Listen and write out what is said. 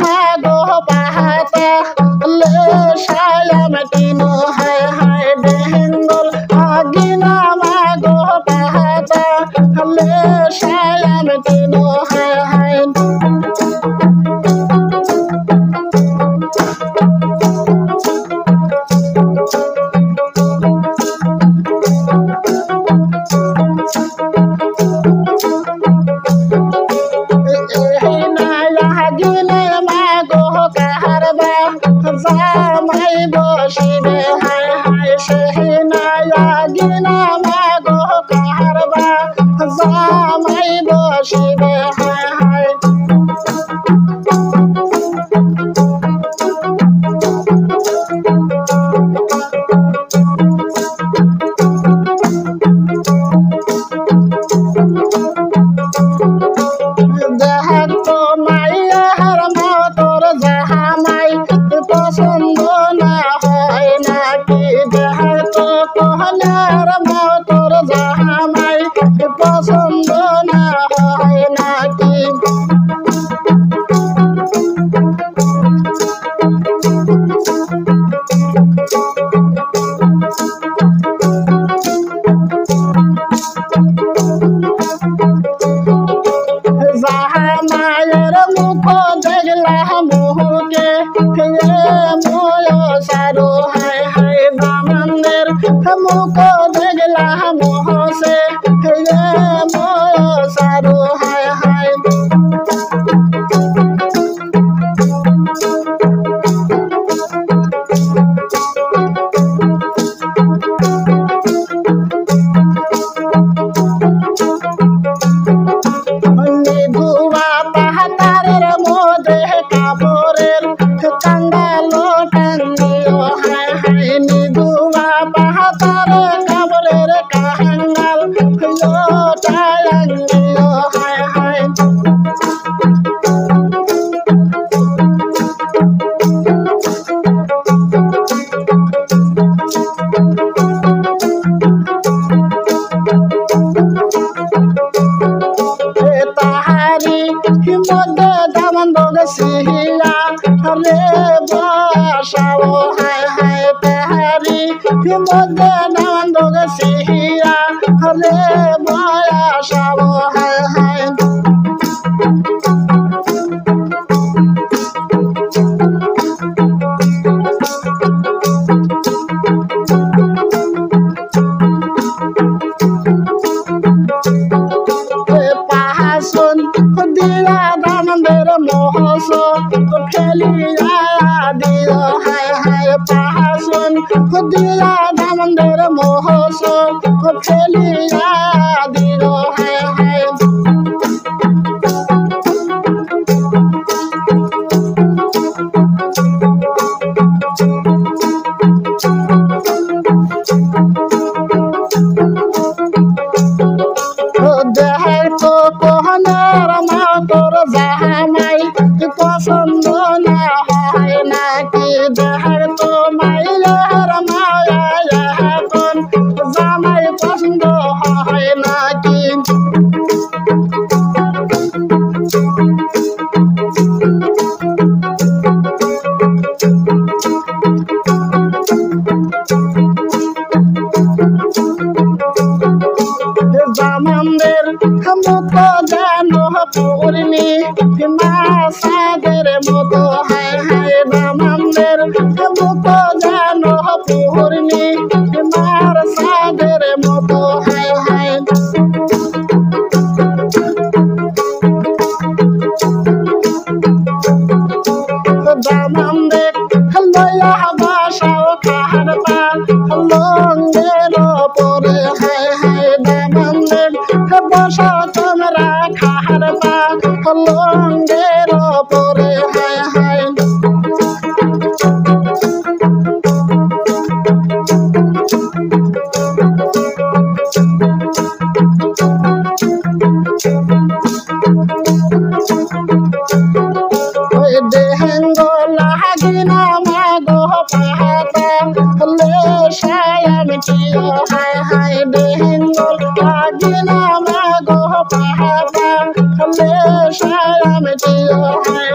মাগো পাহাতা লে সায়াম কিনো হায় হায় বেঙ্গল আগিনা মাগো পাহাতা লে সায়াম কিনো হায় হায় জামাই বসিবে হায় হায় সেহিনায়া গিনা মাগো কাহারবা জামাই বসিবে হায় হায় দেখো মাইয়ার মতর জামাই পছন্দ না হয় নাকি দেখো কহলার মতর জামাই পছন্দ না হয় নাকি জামাইয়ের মুখ দেখলা মুহকে সারো হায় হায় ব্রাহ্মণদের মুখ দেখলা মোহসে সারো হায় হায় নিধুয়া পাহাতারের মধ্যে কাপড়ের কাঙ্গালো টাঙ্গিও হায় হায় নিধুয়া পাহাতারে কাপড়ের কাঙ্গাল টাঙ্গিও হায় হায় তাহারি মধ্যে দামন বগসিয়া রে বসাও হায় হায় তাহারি মধ্যে দামন বগসিয়া রে বসাও হায় হায় পাহাসন দিয়া দামদের মোহস ফেলিয়া দিও হায় হায় পাহাসন দিয়া দামদের মোহস ফেলিয়া দিও হায় হায় দেখো কোহনার মাতর জামাই পছন্দ না হয় নাকি দেখো মাইয়ার মায়া এখন জামাই পছন্দ হয় নাকি জামানদের মুখ জানো পূর্ণি মাসাদের মতো হায় হায় জামানদের মুখ জানো পূর্ণি মার সাদের মতো হায় হায় জামানদের লয়া বাসাও খাহার পাল লঙ্গের পরে হায় হায় জামানদের বসা তোমরা খাহার পাল লঙ্গের পরে হায় হায় দেহেঙ্গলা গিনা মাগো পাহাতা লে সায়াম কিও হায় হায় দেহেঙ্গলা গিনা মাগো পাহাতা লে সায়াম কিও হায়